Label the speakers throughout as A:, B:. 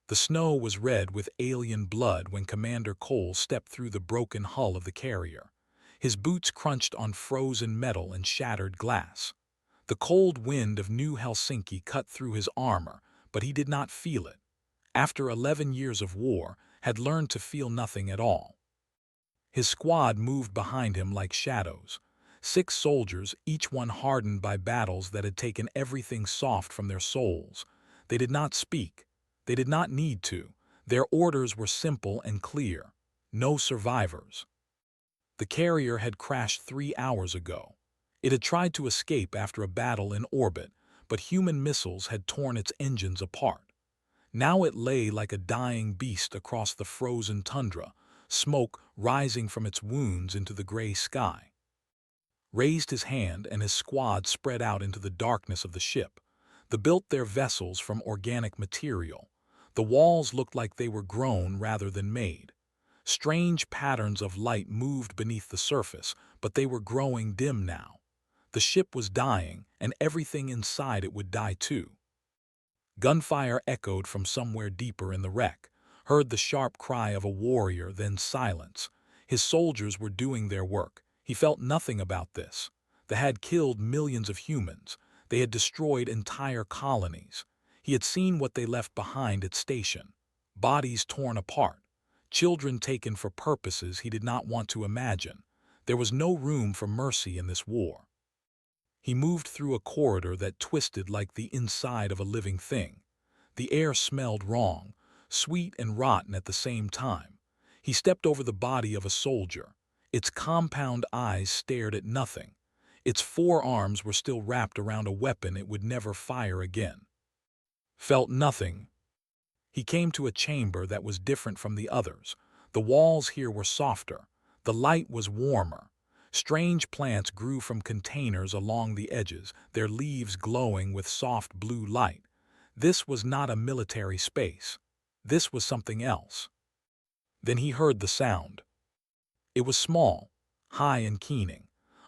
A: The snow was red with alien blood when Commander Cole stepped through the broken hull of the carrier. His boots crunched on frozen metal and shattered glass. The cold wind of New Helsinki cut through his armor, but he did not feel it. After 11 years of war, had learned to feel nothing at all. His squad moved behind him like shadows. 6 soldiers, each one hardened by battles that had taken everything soft from their souls. They did not speak. They did not need to. Their orders were simple and clear. No survivors. The carrier had crashed 3 hours ago. It had tried to escape after a battle in orbit, but human missiles had torn its engines apart. Now it lay like a dying beast across the frozen tundra, smoke rising from its wounds into the gray sky. Raised his hand and his squad spread out into the darkness of the ship. They built their vessels from organic material. The walls looked like they were grown rather than made. Strange patterns of light moved beneath the surface, but they were growing dim now. The ship was dying, and everything inside it would die too. Gunfire echoed from somewhere deeper in the wreck, heard the sharp cry of a warrior, then silence. His soldiers were doing their work. He felt nothing about this. They had killed millions of humans. They had destroyed entire colonies. He had seen what they left behind at station. Bodies torn apart. Children taken for purposes he did not want to imagine. There was no room for mercy in this war. He moved through a corridor that twisted like the inside of a living thing. The air smelled wrong, sweet and rotten at the same time. He stepped over the body of a soldier. Its compound eyes stared at nothing. Its forearms were still wrapped around a weapon it would never fire again. Felt nothing. He came to a chamber that was different from the others. The walls here were softer. The light was warmer. Strange plants grew from containers along the edges, their leaves glowing with soft blue light. This was not a military space. This was something else. Then he heard the sound. It was small, high and keening,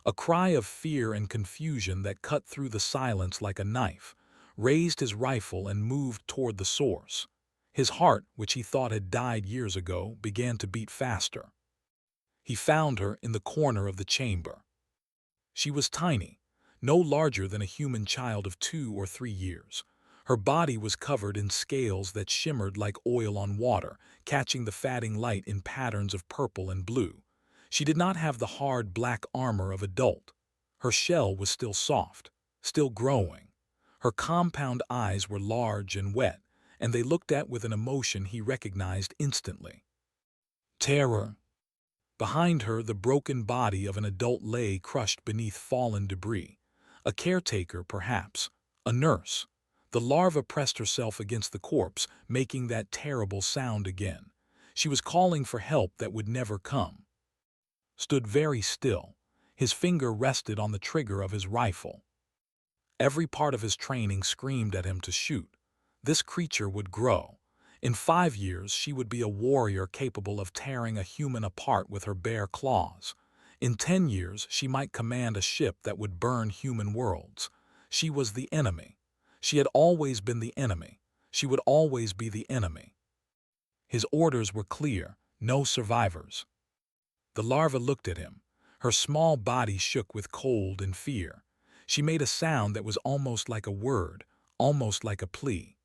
A: a cry of fear and confusion that cut through the silence like a knife. Raised his rifle and moved toward the source. His heart, which he thought had died years ago, began to beat faster. He found her in the corner of the chamber. She was tiny, no larger than a human child of 2 or 3 years. Her body was covered in scales that shimmered like oil on water, catching the fatting light in patterns of purple and blue. She did not have the hard black armor of adult. Her shell was still soft, still growing. Her compound eyes were large and wet, and they looked at with an emotion he recognized instantly. Terror. Behind her, the broken body of an adult lay crushed beneath fallen debris. A caretaker, perhaps. A nurse. The larva pressed herself against the corpse, making that terrible sound again. She was calling for help that would never come. Stood very still. His finger rested on the trigger of his rifle. Every part of his training screamed at him to shoot. This creature would grow. In 5 years, she would be a warrior capable of tearing a human apart with her bare claws. In 10 years, she might command a ship that would burn human worlds. She was the enemy. She had always been the enemy. She would always be the enemy. His orders were clear: no survivors. The larva looked at him. Her small body shook with cold and fear. She made a sound that was almost like a word, almost like a plea.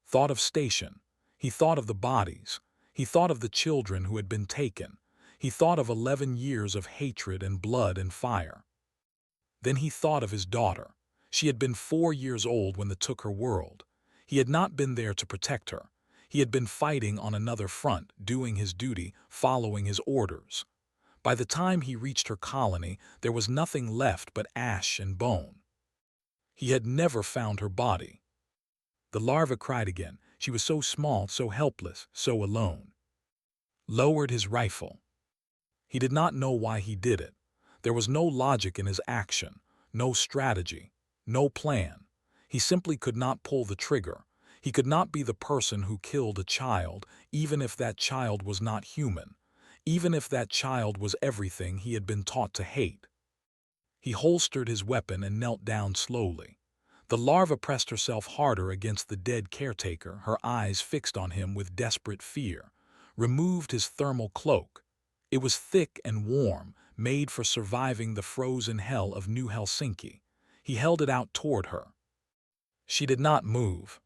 A: Thought of station. He thought of the bodies. He thought of the children who had been taken. He thought of 11 years of hatred and blood and fire. Then he thought of his daughter. She had been 4 years old when they took her world. He had not been there to protect her. He had been fighting on another front, doing his duty, following his orders. By the time he reached her colony, there was nothing left but ash and bone. He had never found her body. The larva cried again. She was so small, so helpless, so alone. Lowered his rifle. He did not know why he did it. There was no logic in his action, no strategy, no plan. He simply could not pull the trigger. He could not be the person who killed a child, even if that child was not human, even if that child was everything he had been taught to hate. He holstered his weapon and knelt down slowly. The larva pressed herself harder against the dead caretaker, her eyes fixed on him with desperate fear. Removed his thermal cloak. It was thick and warm, made for surviving the frozen hell of New Helsinki. He held it out toward her. She did not move.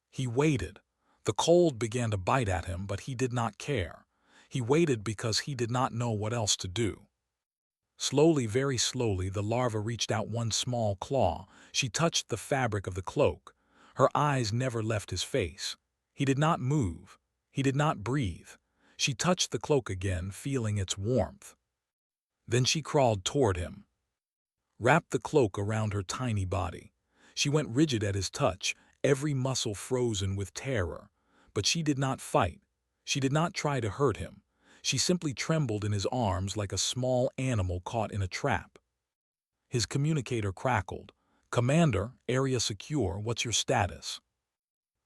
A: He waited. The cold began to bite at him, but he did not care. He waited because he did not know what else to do. Slowly, very slowly, the larva reached out one small claw. She touched the fabric of the cloak. Her eyes never left his face. He did not move. He did not breathe. She touched the cloak again, feeling its warmth. Then she crawled toward him, wrapped the cloak around her tiny body. She went rigid at his touch, every muscle frozen with terror. But she did not fight. She did not try to hurt him. She simply trembled in his arms like a small animal caught in a trap. His communicator crackled. "Commander, area secure, what's your status?"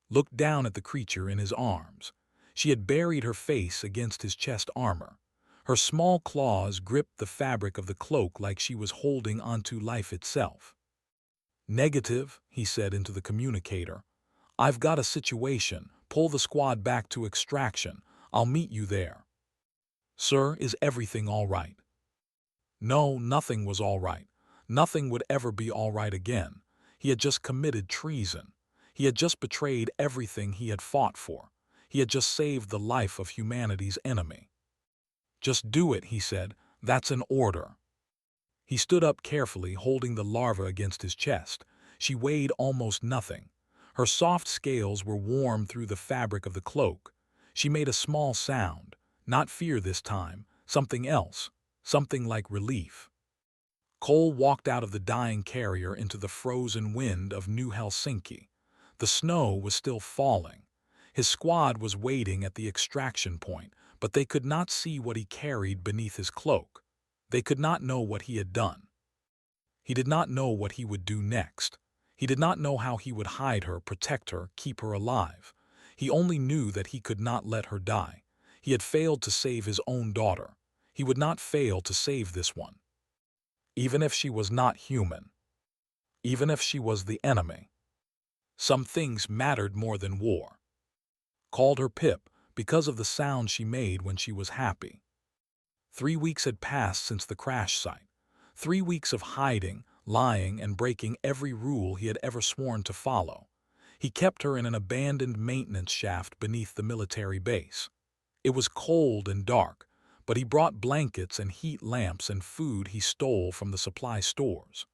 A: Looked down at the creature in his arms. She had buried her face against his chest armor. Her small claws gripped the fabric of the cloak like she was holding onto life itself. "Negative," he said into the communicator. "I've got a situation. Pull the squad back to extraction. I'll meet you there." "Sir, is everything all right?" No, nothing was all right. Nothing would ever be all right again. He had just committed treason. He had just betrayed everything he had fought for. He had just saved the life of humanity's enemy. "Just do it," he said. "That's an order." He stood up carefully, holding the larva against his chest. She weighed almost nothing. Her soft scales were warm through the fabric of the cloak. She made a small sound. Not fear this time. Something else. Something like relief. Cole walked out of the dying carrier into the frozen wind of New Helsinki. The snow was still falling. His squad was waiting at the extraction point, but they could not see what he carried beneath his cloak. They could not know what he had done. He did not know what he would do next. He did not know how he would hide her, protect her, keep her alive. He only knew that he could not let her die. He had failed to save his own daughter. He would not fail to save this one. Even if she was not human. Even if she was the enemy. Some things mattered more than war. Called her Pip because of the sound she made when she was happy. 3 weeks had passed since the crash site. 3 weeks of hiding, lying, and breaking every rule he had ever sworn to follow. He kept her in an abandoned maintenance shaft beneath the military base. It was cold and dark, but he brought blankets and heat lamps and food he stole from the supply stores.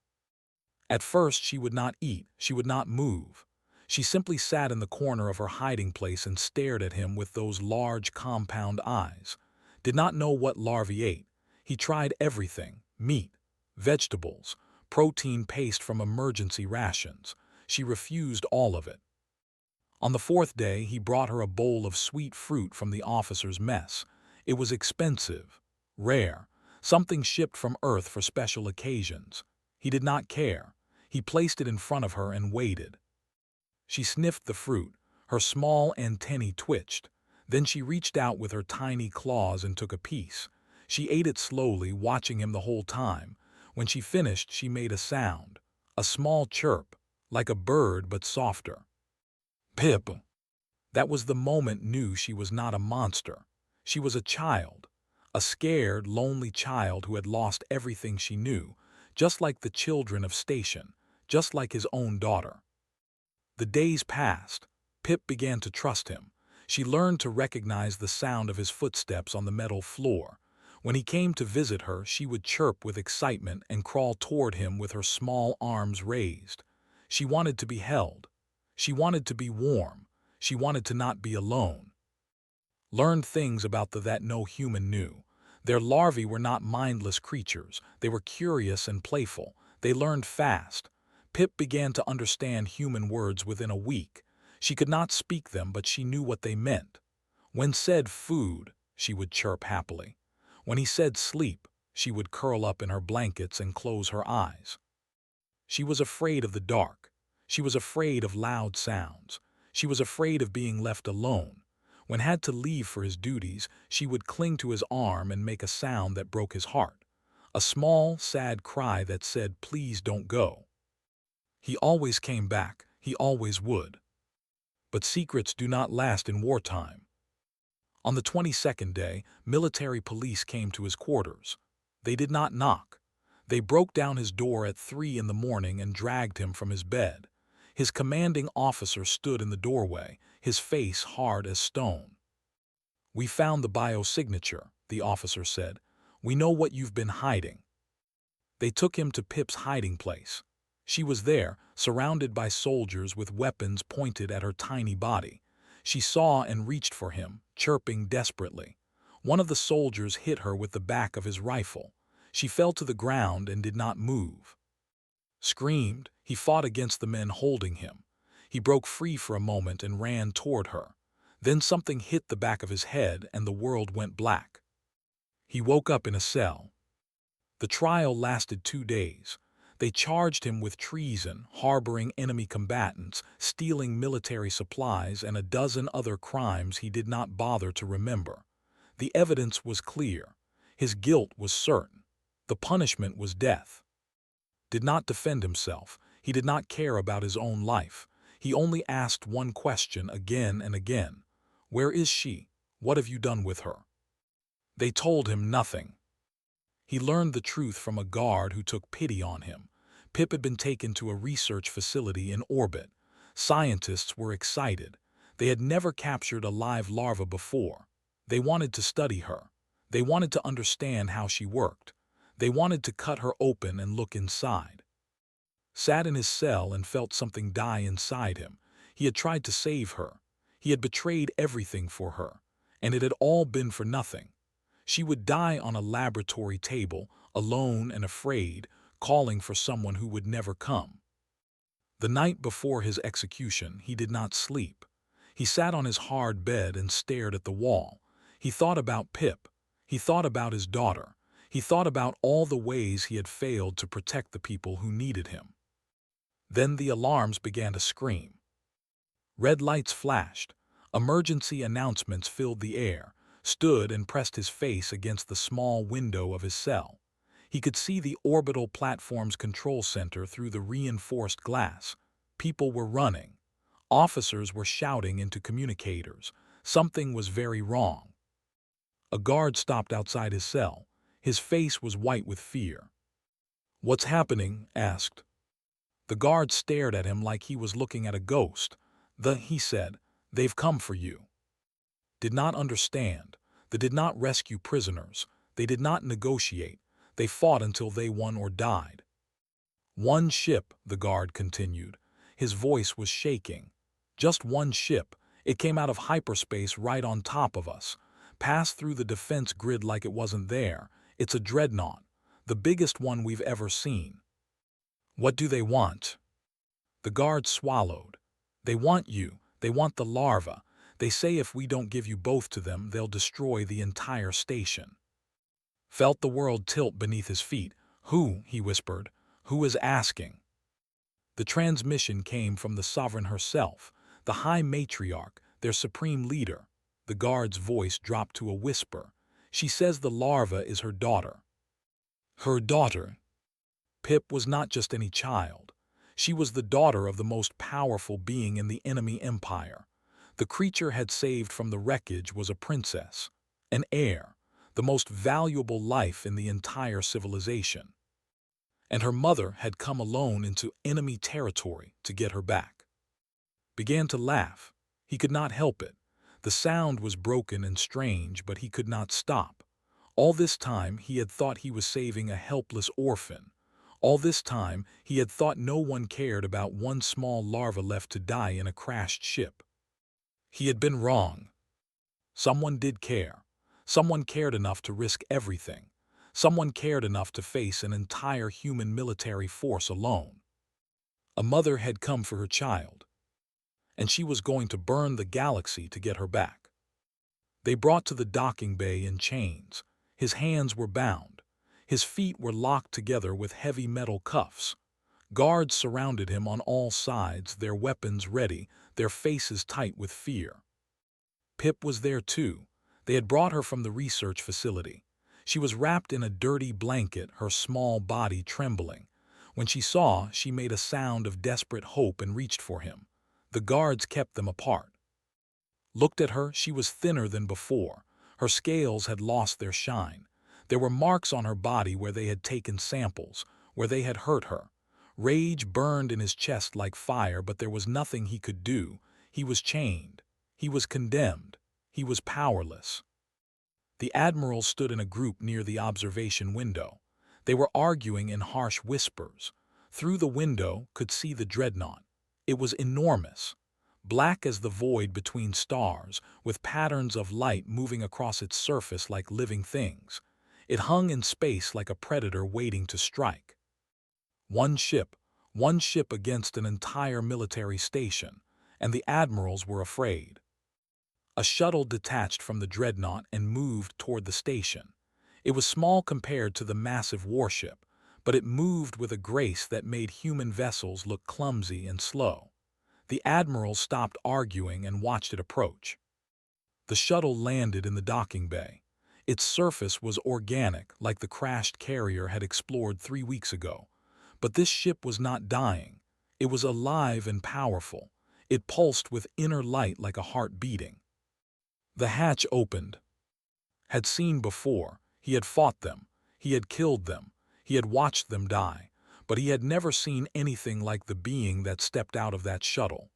A: At first she would not eat, she would not move. She simply sat in the corner of her hiding place and stared at him with those large compound eyes. Did not know what larvae ate. He tried everything: meat, vegetables, protein paste from emergency rations. She refused all of it. On the 4th day, he brought her a bowl of sweet fruit from the officer's mess. It was expensive, rare, something shipped from Earth for special occasions. He did not care. He placed it in front of her and waited. She sniffed the fruit. Her small antennae twitched. Then she reached out with her tiny claws and took a piece. She ate it slowly, watching him the whole time. When she finished, she made a sound. A small chirp, like a bird but softer. "Pip." That was the moment knew she was not a monster. She was a child. A scared, lonely child who had lost everything she knew, just like the children of Station, just like his own daughter. The days passed. Pip began to trust him. She learned to recognize the sound of his footsteps on the metal floor. When he came to visit her, she would chirp with excitement and crawl toward him with her small arms raised. She wanted to be held. She wanted to be warm. She wanted to not be alone. Learned things about that no human knew. Their larvae were not mindless creatures. They were curious and playful. They learned fast. Pip began to understand human words within a week. She could not speak them, but she knew what they meant. When said food, she would chirp happily. When he said sleep, she would curl up in her blankets and close her eyes. She was afraid of the dark. She was afraid of loud sounds. She was afraid of being left alone. When had to leave for his duties, she would cling to his arm and make a sound that broke his heart. A small, sad cry that said, "Please don't go." He always came back, he always would. But secrets do not last in wartime. On the 22nd day, military police came to his quarters. They did not knock. They broke down his door at 3 in the morning and dragged him from his bed. His commanding officer stood in the doorway, his face hard as stone. "We found the biosignature," the officer said. "We know what you've been hiding." They took him to Pip's hiding place. She was there, surrounded by soldiers with weapons pointed at her tiny body. She saw and reached for him, chirping desperately. One of the soldiers hit her with the back of his rifle. She fell to the ground and did not move. Screamed, he fought against the men holding him. He broke free for a moment and ran toward her. Then something hit the back of his head and the world went black. He woke up in a cell. The trial lasted 2 days. They charged him with treason, harboring enemy combatants, stealing military supplies, and a dozen other crimes he did not bother to remember. The evidence was clear. His guilt was certain. The punishment was death. Did not defend himself. He did not care about his own life. He only asked one question again and again. "Where is she? What have you done with her?" They told him nothing. He learned the truth from a guard who took pity on him. Pip had been taken to a research facility in orbit. Scientists were excited. They had never captured a live larva before. They wanted to study her. They wanted to understand how she worked. They wanted to cut her open and look inside. Sat in his cell and felt something die inside him. He had tried to save her. He had betrayed everything for her. And it had all been for nothing. She would die on a laboratory table, alone and afraid, calling for someone who would never come. The night before his execution, he did not sleep. He sat on his hard bed and stared at the wall. He thought about Pip. He thought about his daughter. He thought about all the ways he had failed to protect the people who needed him. Then the alarms began to scream. Red lights flashed. Emergency announcements filled the air. Stood and pressed his face against the small window of his cell. He could see the orbital platform's control center through the reinforced glass. People were running. Officers were shouting into communicators. Something was very wrong. A guard stopped outside his cell. His face was white with fear. "What's happening?" asked. The guard stared at him like he was looking at a ghost. He said, "They've come for you." Did not understand. They did not rescue prisoners. They did not negotiate. They fought until they won or died. "One ship," the guard continued. His voice was shaking. "Just one ship. It came out of hyperspace right on top of us. Passed through the defense grid like it wasn't there. It's a dreadnought. The biggest one we've ever seen." "What do they want?" The guard swallowed. "They want you. They want the larva. They say if we don't give you both to them, they'll destroy the entire station." Felt the world tilt beneath his feet. "Who?" he whispered. "Who is asking?" The transmission came from the sovereign herself, the High Matriarch, their supreme leader. The guard's voice dropped to a whisper. "She says the larva is her daughter." Her daughter? Pip was not just any child. She was the daughter of the most powerful being in the enemy empire. The creature had saved from the wreckage was a princess, an heir, the most valuable life in the entire civilization. And her mother had come alone into enemy territory to get her back. Began to laugh. He could not help it. The sound was broken and strange, but he could not stop. All this time he had thought he was saving a helpless orphan. All this time he had thought no one cared about one small larva left to die in a crashed ship. He had been wrong. Someone did care. Someone cared enough to risk everything. Someone cared enough to face an entire human military force alone. A mother had come for her child, and she was going to burn the galaxy to get her back. They brought to the docking bay in chains. His hands were bound. His feet were locked together with heavy metal cuffs. Guards surrounded him on all sides, their weapons ready, their faces tight with fear. Pip was there too. They had brought her from the research facility. She was wrapped in a dirty blanket, her small body trembling. When she saw, she made a sound of desperate hope and reached for him. The guards kept them apart. Looked at her, she was thinner than before. Her scales had lost their shine. There were marks on her body where they had taken samples, where they had hurt her. Rage burned in his chest like fire, but there was nothing he could do. He was chained. He was condemned. He was powerless. The admirals stood in a group near the observation window. They were arguing in harsh whispers. Through the window could see the dreadnought. It was enormous, black as the void between stars, with patterns of light moving across its surface like living things. It hung in space like a predator waiting to strike. One ship against an entire military station, and the admirals were afraid. A shuttle detached from the dreadnought and moved toward the station. It was small compared to the massive warship, but it moved with a grace that made human vessels look clumsy and slow. The admirals stopped arguing and watched it approach. The shuttle landed in the docking bay. Its surface was organic, like the crashed carrier had explored 3 weeks ago. But this ship was not dying. It was alive and powerful. It pulsed with inner light like a heart beating. The hatch opened. Had seen before. He had fought them. He had killed them. He had watched them die. But he had never seen anything like the being that stepped out of that shuttle.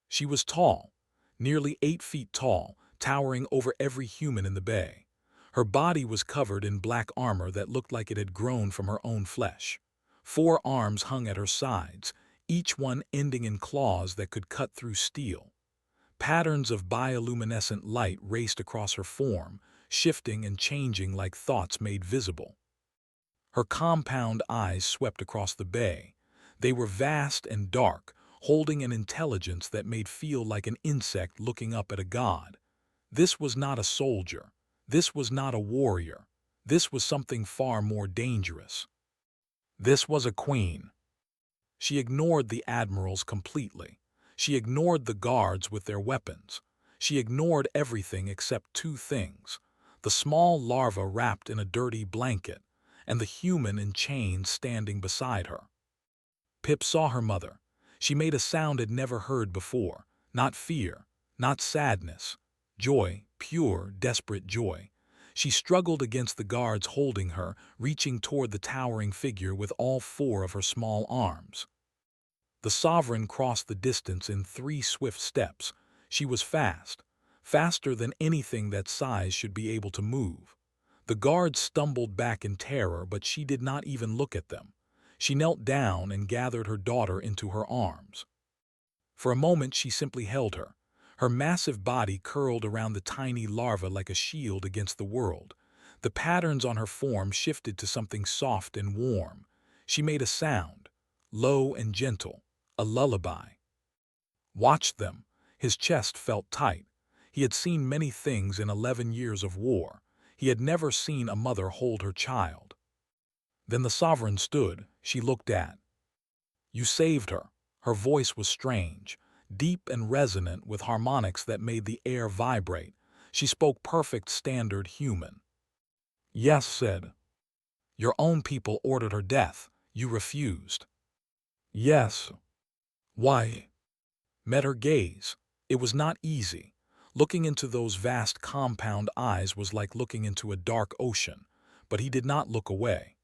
A: She was tall, nearly 8 feet tall, towering over every human in the bay. Her body was covered in black armor that looked like it had grown from her own flesh. 4 arms hung at her sides, each one ending in claws that could cut through steel. Patterns of bioluminescent light raced across her form, shifting and changing like thoughts made visible. Her compound eyes swept across the bay. They were vast and dark, holding an intelligence that made feel like an insect looking up at a god. This was not a soldier. This was not a warrior. This was something far more dangerous. This was a queen. She ignored the admirals completely. She ignored the guards with their weapons. She ignored everything except 2 things: the small larva wrapped in a dirty blanket, and the human in chains standing beside her. Pip saw her mother. She made a sound it never heard before. Not fear, not sadness. Joy, pure, desperate joy. She struggled against the guards holding her, reaching toward the towering figure with all 4 of her small arms. The sovereign crossed the distance in 3 swift steps. She was fast, faster than anything that size should be able to move. The guards stumbled back in terror, but she did not even look at them. She knelt down and gathered her daughter into her arms. For a moment she simply held her. Her massive body curled around the tiny larva like a shield against the world. The patterns on her form shifted to something soft and warm. She made a sound, low and gentle, a lullaby. Watched them. His chest felt tight. He had seen many things in 11 years of war. He had never seen a mother hold her child. Then the sovereign stood. She looked at. "You saved her." Her voice was strange, deep and resonant with harmonics that made the air vibrate. She spoke perfect standard human. "Yes," said. "Your own people ordered her death. You refused." "Yes." "Why?" Met her gaze. It was not easy. Looking into those vast compound eyes was like looking into a dark ocean, but he did not look away.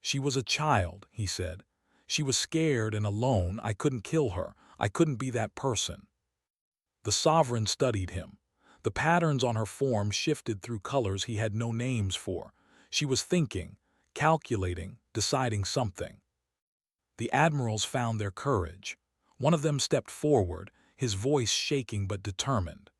A: "She was a child," he said. "She was scared and alone. I couldn't kill her. I couldn't be that person." The sovereign studied him. The patterns on her form shifted through colors he had no names for. She was thinking, calculating, deciding something. The admirals found their courage. One of them stepped forward, his voice shaking but determined.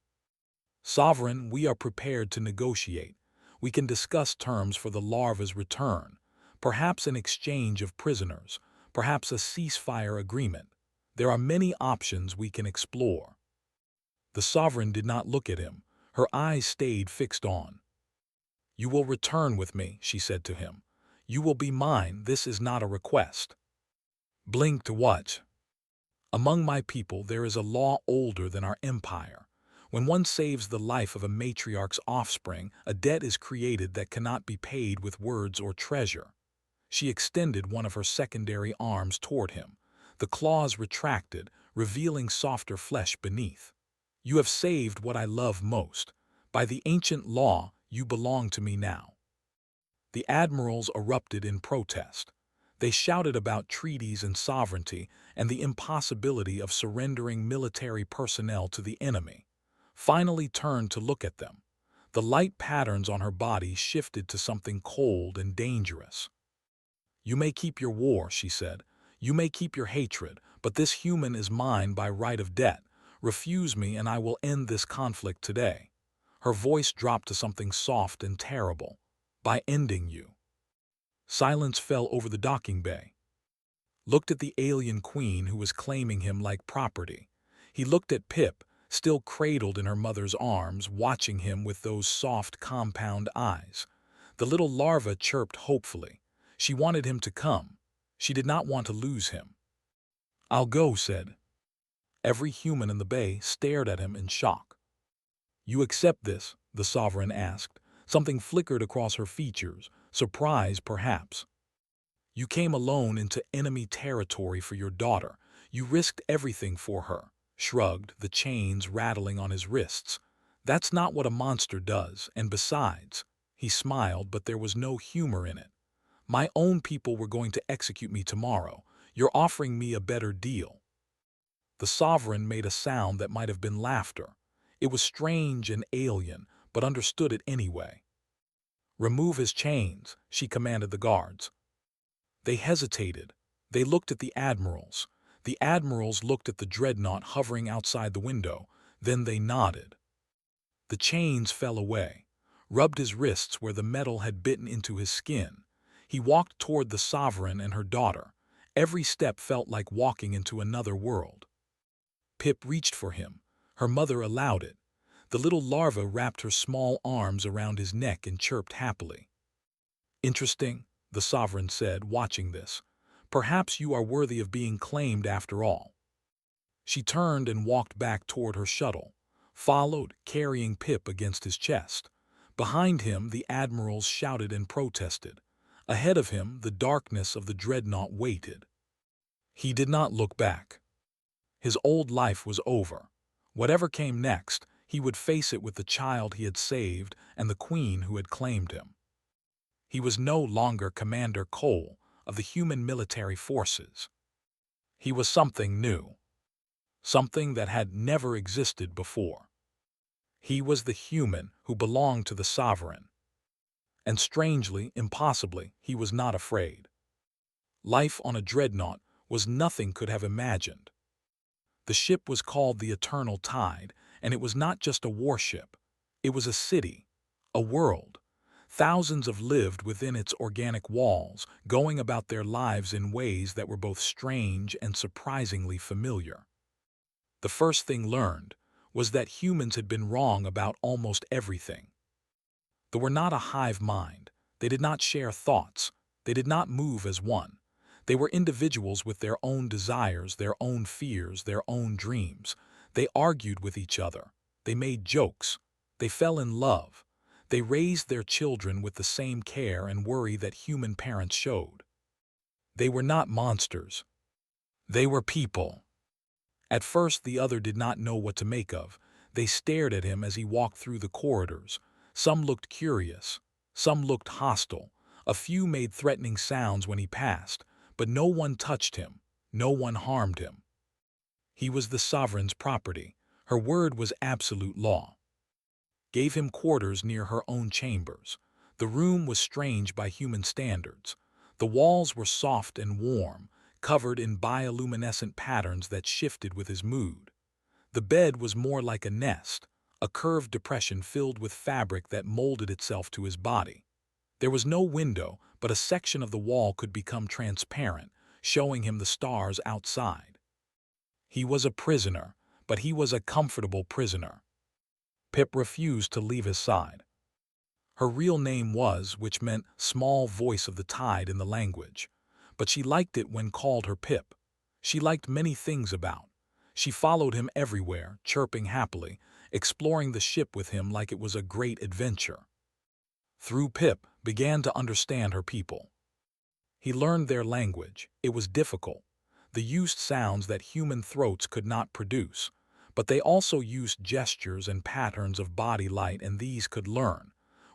A: "Sovereign, we are prepared to negotiate. We can discuss terms for the larva's return, perhaps an exchange of prisoners, perhaps a ceasefire agreement. There are many options we can explore." The sovereign did not look at him. Her eyes stayed fixed on. "You will return with me," she said to him. "You will be mine. This is not a request." Blinked what? "Among my people there is a law older than our empire. When one saves the life of a matriarch's offspring, a debt is created that cannot be paid with words or treasure." She extended one of her secondary arms toward him. The claws retracted, revealing softer flesh beneath. "You have saved what I love most. By the ancient law, you belong to me now." The admirals erupted in protest. They shouted about treaties and sovereignty and the impossibility of surrendering military personnel to the enemy. Finally turned to look at them. The light patterns on her body shifted to something cold and dangerous. "You may keep your war," she said. "You may keep your hatred, but this human is mine by right of debt. Refuse me and I will end this conflict today." Her voice dropped to something soft and terrible. "By ending you." Silence fell over the docking bay. Looked at the alien queen who was claiming him like property. He looked at Pip, still cradled in her mother's arms, watching him with those soft, compound eyes. The little larva chirped hopefully. She wanted him to come. She did not want to lose him. "I'll go," said. Every human in the bay stared at him in shock. "You accept this?" the sovereign asked. Something flickered across her features, surprise perhaps. "You came alone into enemy territory for your daughter. You risked everything for her." Shrugged, the chains rattling on his wrists. "That's not what a monster does, and besides," he smiled, but there was no humor in it. "My own people were going to execute me tomorrow. You're offering me a better deal." The sovereign made a sound that might have been laughter. It was strange and alien, but understood it anyway. "Remove his chains," she commanded the guards. They hesitated. They looked at the admirals. The admirals looked at the dreadnought hovering outside the window. Then they nodded. The chains fell away, rubbed his wrists where the metal had bitten into his skin. He walked toward the sovereign and her daughter. Every step felt like walking into another world. Pip reached for him. Her mother allowed it. The little larva wrapped her small arms around his neck and chirped happily. "Interesting," the sovereign said, watching this. "Perhaps you are worthy of being claimed after all." She turned and walked back toward her shuttle, followed, carrying Pip against his chest. Behind him, the admirals shouted and protested. Ahead of him, the darkness of the dreadnought waited. He did not look back. His old life was over. Whatever came next, he would face it with the child he had saved and the queen who had claimed him. He was no longer Commander Cole of the human military forces. He was something new, something that had never existed before. He was the human who belonged to the sovereign. And strangely, impossibly, he was not afraid. Life on a dreadnought was nothing could have imagined. The ship was called the Eternal Tide, and it was not just a warship. It was a city, a world. Thousands of lived within its organic walls, going about their lives in ways that were both strange and surprisingly familiar. The first thing learned was that humans had been wrong about almost everything. They were not a hive mind. They did not share thoughts. They did not move as one. They were individuals with their own desires, their own fears, their own dreams. They argued with each other. They made jokes. They fell in love. They raised their children with the same care and worry that human parents showed. They were not monsters. They were people. At first, the other did not know what to make of. They stared at him as he walked through the corridors. Some looked curious. Some looked hostile. A few made threatening sounds when he passed, but no one touched him. No one harmed him. He was the sovereign's property. Her word was absolute law. Gave him quarters near her own chambers. The room was strange by human standards. The walls were soft and warm, covered in bioluminescent patterns that shifted with his mood. The bed was more like a nest, a curved depression filled with fabric that molded itself to his body. There was no window, but a section of the wall could become transparent, showing him the stars outside. He was a prisoner, but he was a comfortable prisoner. Pip refused to leave his side. Her real name was, which meant small voice of the tide in the language. But she liked it when called her Pip. She liked many things about. She followed him everywhere, chirping happily, exploring the ship with him like it was a great adventure. Through Pip, began to understand her people. He learned their language. It was difficult. They used sounds that human throats could not produce, but they also used gestures and patterns of body light, and these could learn.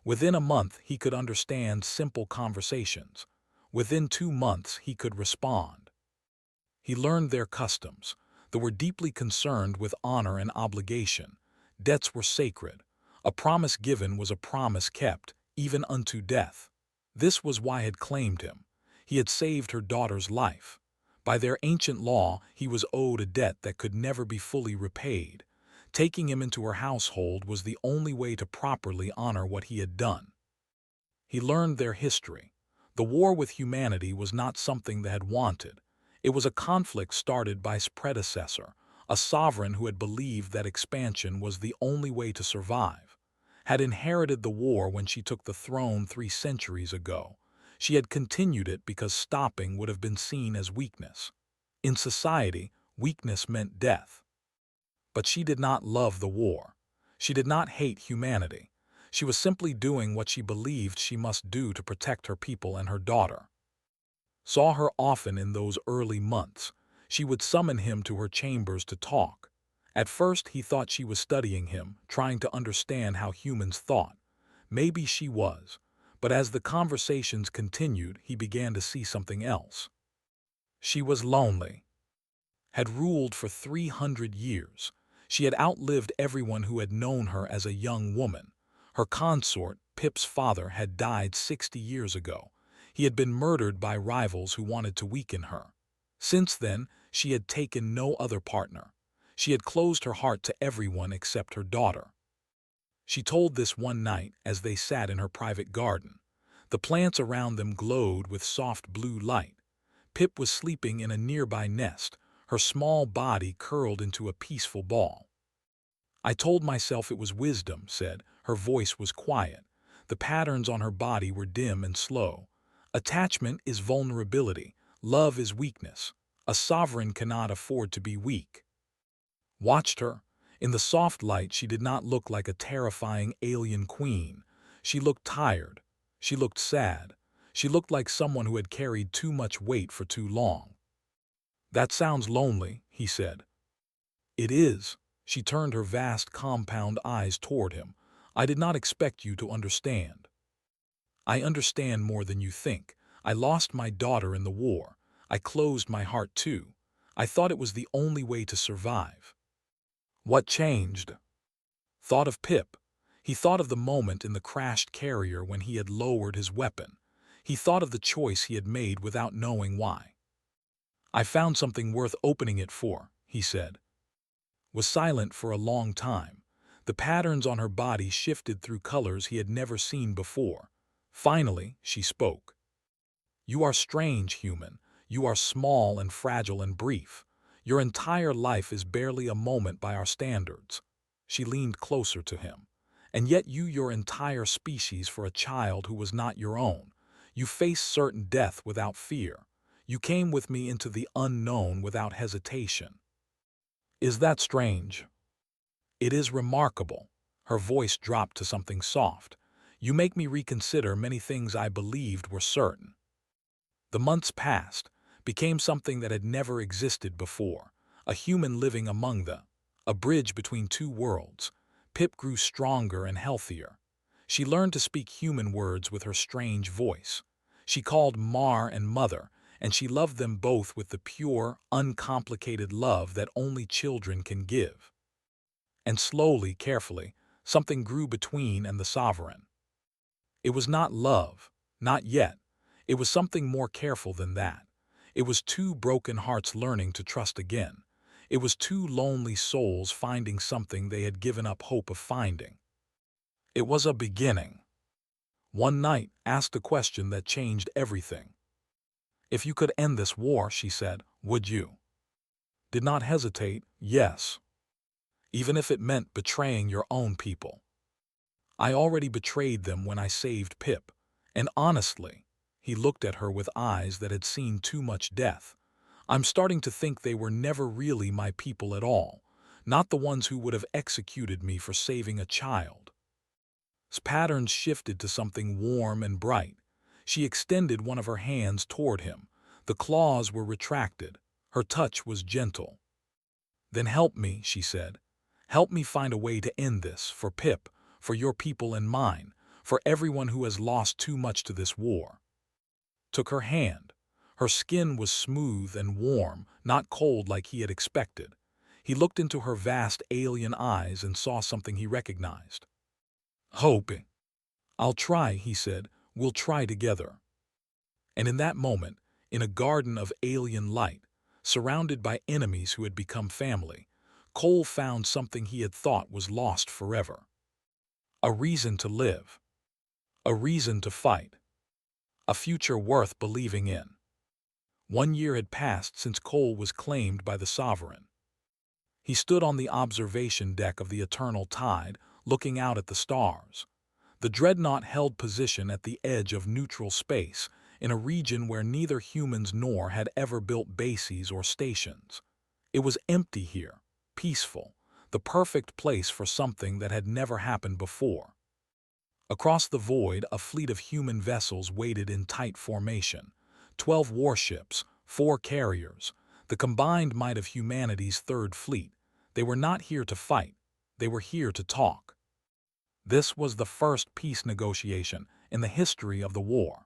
A: Within a month, he could understand simple conversations. Within 2 months, he could respond. He learned their customs. They were deeply concerned with honor and obligation. Debts were sacred. A promise given was a promise kept, even unto death. This was why had claimed him. He had saved her daughter's life. By their ancient law, he was owed a debt that could never be fully repaid. Taking him into her household was the only way to properly honor what he had done. He learned their history. The war with humanity was not something they had wanted. It was a conflict started by his predecessor, a sovereign who had believed that expansion was the only way to survive. Had inherited the war when she took the throne 3 centuries ago. She had continued it because stopping would have been seen as weakness. In society, weakness meant death. But she did not love the war. She did not hate humanity. She was simply doing what she believed she must do to protect her people and her daughter. Saw her often in those early months. She would summon him to her chambers to talk. At first he thought she was studying him, trying to understand how humans thought. Maybe she was. But as the conversations continued, he began to see something else. She was lonely. Had ruled for 300 years. She had outlived everyone who had known her as a young woman. Her consort, Pip's father, had died 60 years ago. He had been murdered by rivals who wanted to weaken her. Since then, she had taken no other partner. She had closed her heart to everyone except her daughter. She told this one night as they sat in her private garden. The plants around them glowed with soft blue light. Pip was sleeping in a nearby nest, her small body curled into a peaceful ball. I told myself it was wisdom, said. Her voice was quiet. The patterns on her body were dim and slow. Attachment is vulnerability. Love is weakness. A sovereign cannot afford to be weak. Watched her. In the soft light, she did not look like a terrifying alien queen. She looked tired. She looked sad. She looked like someone who had carried too much weight for too long. That sounds lonely, he said. It is. She turned her vast compound eyes toward him. I did not expect you to understand. I understand more than you think. I lost my daughter in the war. I closed my heart too. I thought it was the only way to survive. What changed? Thought of Pip. He thought of the moment in the crashed carrier when he had lowered his weapon. He thought of the choice he had made without knowing why. I found something worth opening it for, he said. Was silent for a long time. The patterns on her body shifted through colors he had never seen before. Finally, she spoke. You are strange, human. You are small and fragile and brief. Your entire life is barely a moment by our standards. She leaned closer to him. And yet your entire species for a child who was not your own. You faced certain death without fear. You came with me into the unknown without hesitation. Is that strange? It is remarkable. Her voice dropped to something soft. You make me reconsider many things I believed were certain. The months passed, became something that had never existed before, a human living among them, a bridge between two worlds. Pip grew stronger and healthier. She learned to speak human words with her strange voice. She called Mar and Mother, and she loved them both with the pure, uncomplicated love that only children can give. And slowly, carefully, something grew between and the sovereign. It was not love, not yet. It was something more careful than that. It was two broken hearts learning to trust again. It was two lonely souls finding something they had given up hope of finding. It was a beginning. One night asked a question that changed everything. If you could end this war, she said, would you? Did not hesitate, yes. Even if it meant betraying your own people. I already betrayed them when I saved Pip, and honestly, he looked at her with eyes that had seen too much death. I'm starting to think they were never really my people at all, not the ones who would have executed me for saving a child. His patterns shifted to something warm and bright. She extended one of her hands toward him. The claws were retracted. Her touch was gentle. "Then help me," she said. "Help me find a way to end this, for Pip, for your people and mine, for everyone who has lost too much to this war." Took her hand. Her skin was smooth and warm, not cold like he had expected. He looked into her vast alien eyes and saw something he recognized. "Hoping." "I'll try," he said. "We'll try together." And in that moment, in a garden of alien light, surrounded by enemies who had become family, Cole found something he had thought was lost forever. A reason to live. A reason to fight. A future worth believing in. 1 year had passed since Cole was claimed by the Sovereign. He stood on the observation deck of the Eternal Tide, looking out at the stars. The dreadnought held position at the edge of neutral space, in a region where neither humans nor had ever built bases or stations. It was empty here, peaceful, the perfect place for something that had never happened before. Across the void, a fleet of human vessels waited in tight formation. 12 warships, 4 carriers, the combined might of humanity's third fleet. They were not here to fight. They were here to talk. This was the first peace negotiation in the history of the war.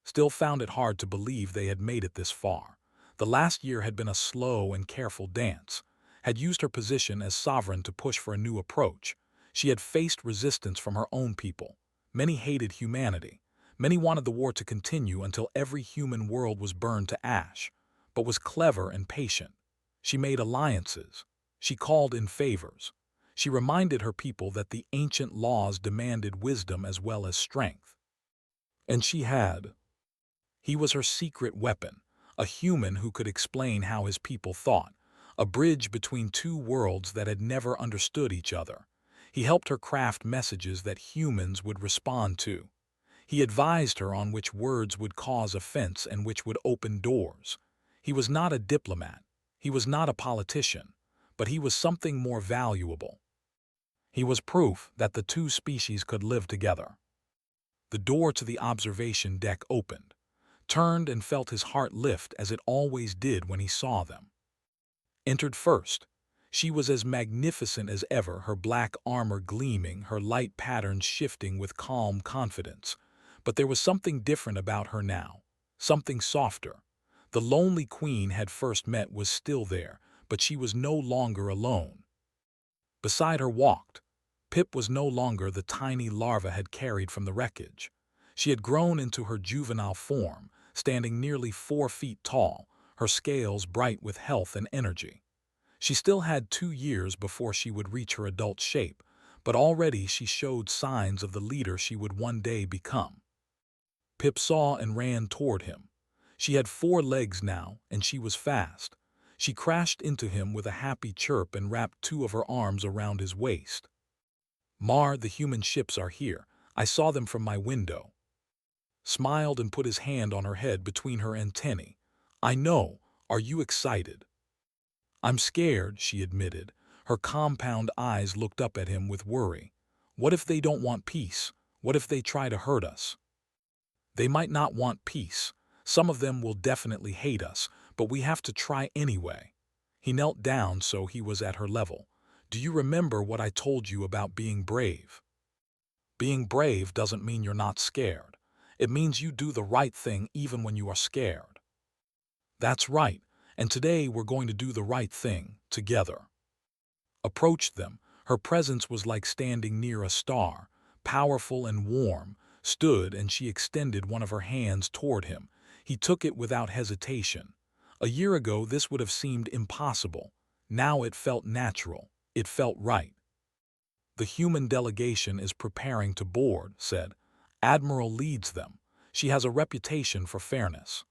A: Still found it hard to believe they had made it this far. The last year had been a slow and careful dance, had used her position as sovereign to push for a new approach. She had faced resistance from her own people. Many hated humanity. Many wanted the war to continue until every human world was burned to ash, but was clever and patient. She made alliances. She called in favors. She reminded her people that the ancient laws demanded wisdom as well as strength. And she had. He was her secret weapon, a human who could explain how his people thought, a bridge between two worlds that had never understood each other. He helped her craft messages that humans would respond to. He advised her on which words would cause offense and which would open doors. He was not a diplomat. He was not a politician, but he was something more valuable. He was proof that the two species could live together. The door to the observation deck opened, turned and felt his heart lift as it always did when he saw them. Entered first. She was as magnificent as ever, her black armor gleaming, her light patterns shifting with calm confidence. But there was something different about her now, something softer. The lonely queen had first met was still there, but she was no longer alone. Beside her walked. Pip was no longer the tiny larva had carried from the wreckage. She had grown into her juvenile form, standing nearly 4 feet tall, her scales bright with health and energy. She still had 2 years before she would reach her adult shape, but already she showed signs of the leader she would one day become. Pip saw and ran toward him. She had 4 legs now, and she was fast. She crashed into him with a happy chirp and wrapped 2 of her arms around his waist. "Mar, the human ships are here. I saw them from my window." Smiled and put his hand on her head between her antennae. "I know. Are you excited?" "I'm scared," she admitted. Her compound eyes looked up at him with worry. "What if they don't want peace? What if they try to hurt us?" "They might not want peace. Some of them will definitely hate us, but we have to try anyway." He knelt down so he was at her level. "Do you remember what I told you about being brave? Being brave doesn't mean you're not scared. It means you do the right thing even when you are scared." "That's right, and today we're going to do the right thing, together." Approached them. Her presence was like standing near a star, powerful and warm, stood and she extended one of her hands toward him. He took it without hesitation. A year ago this would have seemed impossible. Now it felt natural. It felt right. "The human delegation is preparing to board," said. "Admiral leads them. She has a reputation for fairness."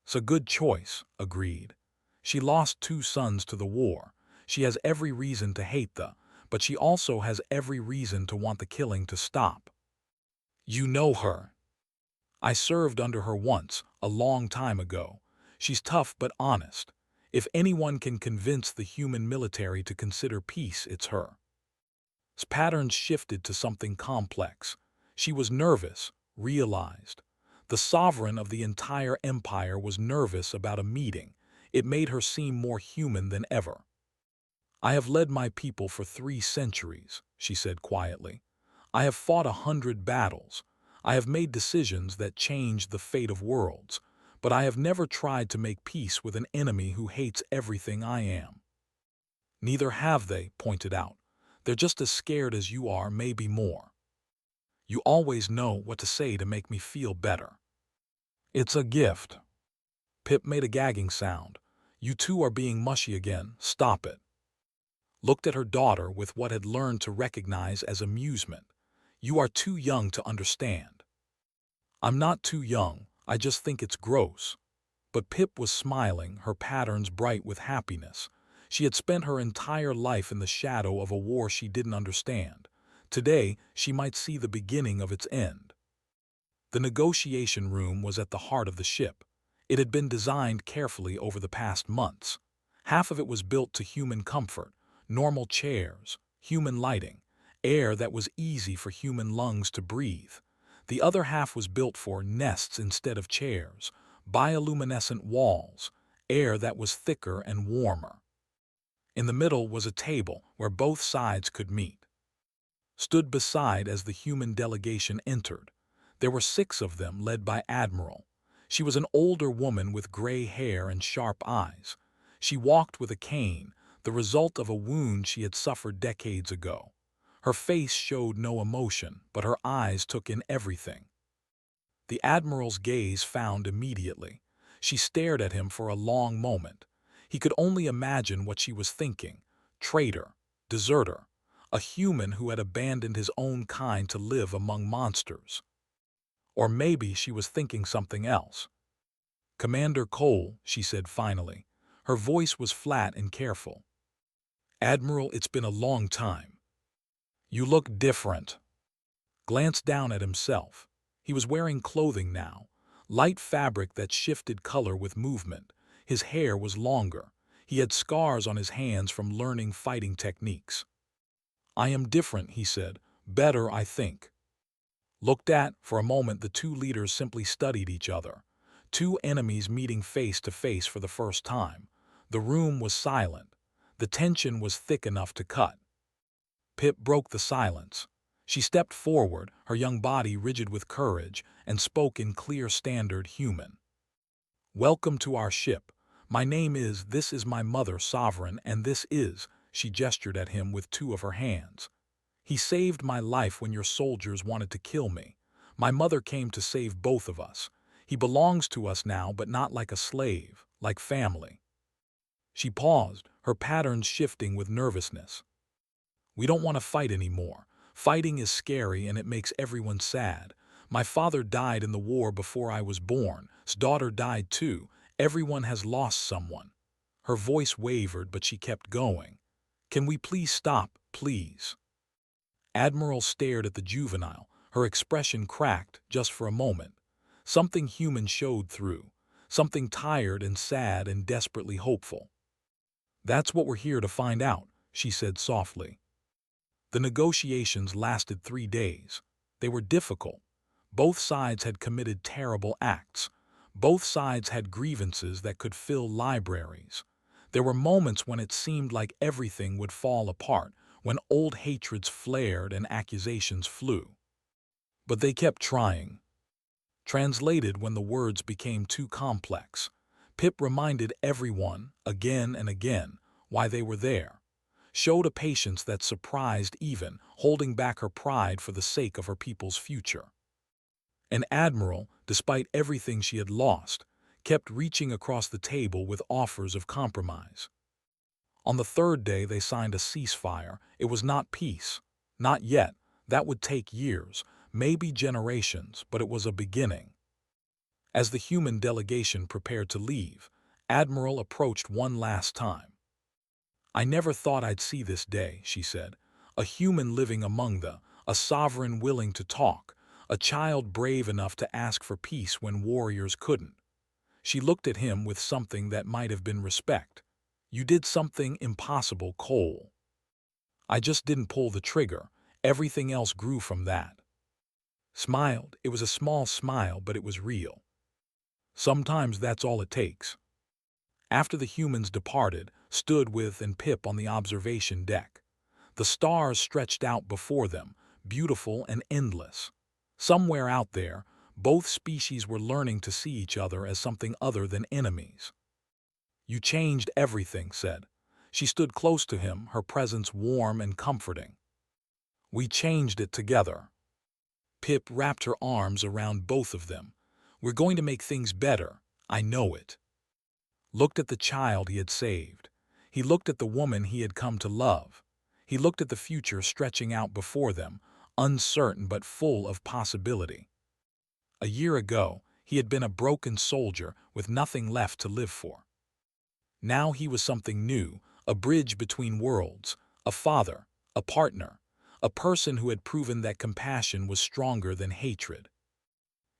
A: "It's a good choice," agreed. "She lost 2 sons to the war. She has every reason to hate but she also has every reason to want the killing to stop." "You know her." "I served under her once, a long time ago. She's tough but honest. If anyone can convince the human military to consider peace, it's her." His patterns shifted to something complex. She was nervous, realized. The sovereign of the entire empire was nervous about a meeting. It made her seem more human than ever. "I have led my people for 3 centuries," she said quietly. "I have fought 100 battles. I have made decisions that changed the fate of worlds, but I have never tried to make peace with an enemy who hates everything I am." "Neither have they," pointed out. "They're just as scared as you are, maybe more. You always know what to say to make me feel better." "It's a gift." Pip made a gagging sound. "You two are being mushy again. Stop it." Looked at her daughter with what had learned to recognize as amusement. "You are too young to understand." "I'm not too young, I just think it's gross." But Pip was smiling, her patterns bright with happiness. She had spent her entire life in the shadow of a war she didn't understand. Today, she might see the beginning of its end. The negotiation room was at the heart of the ship. It had been designed carefully over the past months. Half of it was built to human comfort, normal chairs, human lighting, air that was easy for human lungs to breathe. The other half was built for nests instead of chairs, bioluminescent walls, air that was thicker and warmer. In the middle was a table where both sides could meet. Stood beside as the human delegation entered. There were 6 of them, led by Admiral. She was an older woman with gray hair and sharp eyes. She walked with a cane, the result of a wound she had suffered decades ago. Her face showed no emotion, but her eyes took in everything. The Admiral's gaze found immediately. She stared at him for a long moment. He could only imagine what she was thinking. Traitor, deserter, a human who had abandoned his own kind to live among monsters. Or maybe she was thinking something else. "Commander Cole," she said finally. Her voice was flat and careful. "Admiral, it's been a long time. You look different." Glanced down at himself. He was wearing clothing now, light fabric that shifted color with movement. His hair was longer. He had scars on his hands from learning fighting techniques. "I am different," he said. "Better, I think." For a moment the two leaders simply studied each other. Two enemies meeting face to face for the first time. The room was silent. The tension was thick enough to cut. Pip broke the silence. She stepped forward, her young body rigid with courage, and spoke in clear standard human. "Welcome to our ship. My name is, this is my mother, Sovereign, and this is," she gestured at him with 2 of her hands. "He saved my life when your soldiers wanted to kill me. My mother came to save both of us. He belongs to us now, but not like a slave, like family." She paused, her patterns shifting with nervousness. "We don't want to fight anymore. Fighting is scary and it makes everyone sad. My father died in the war before I was born. His daughter died too. Everyone has lost someone." Her voice wavered, but she kept going. "Can we please stop, please?" Admiral stared at the juvenile, her expression cracked just for a moment. Something human showed through, something tired and sad and desperately hopeful. "That's what we're here to find out," she said softly. The negotiations lasted 3 days. They were difficult. Both sides had committed terrible acts. Both sides had grievances that could fill libraries. There were moments when it seemed like everything would fall apart, when old hatreds flared and accusations flew. But they kept trying. Translated when the words became too complex, Pip reminded everyone, again and again, why they were there. Showed a patience that surprised even, holding back her pride for the sake of her people's future. An admiral, despite everything she had lost, kept reaching across the table with offers of compromise. On the 3rd day they signed a ceasefire. It was not peace. Not yet. That would take years, maybe generations, but it was a beginning. As the human delegation prepared to leave, Admiral approached one last time. "I never thought I'd see this day," she said. "A human living among a sovereign willing to talk, a child brave enough to ask for peace when warriors couldn't." She looked at him with something that might have been respect. "You did something impossible, Cole." "I just didn't pull the trigger. Everything else grew from that." Smiled. It was a small smile, but it was real. Sometimes that's all it takes. After the humans departed, stood with and Pip on the observation deck. The stars stretched out before them, beautiful and endless. Somewhere out there, both species were learning to see each other as something other than enemies. "You changed everything," said. She stood close to him, her presence warm and comforting. "We changed it together." Pip wrapped her arms around both of them. "We're going to make things better. I know it." Looked at the child he had saved. He looked at the woman he had come to love. He looked at the future stretching out before them, uncertain but full of possibility. A year ago, he had been a broken soldier with nothing left to live for. Now he was something new, a bridge between worlds, a father, a partner, a person who had proven that compassion was stronger than hatred.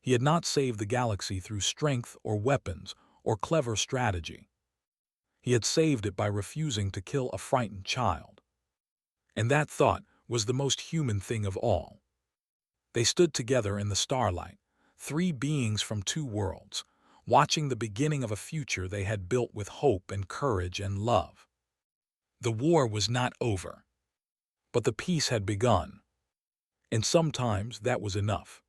A: He had not saved the galaxy through strength or weapons or clever strategy. He had saved it by refusing to kill a frightened child. And that thought was the most human thing of all. They stood together in the starlight, three beings from two worlds, watching the beginning of a future they had built with hope and courage and love. The war was not over, but the peace had begun. And sometimes that was enough.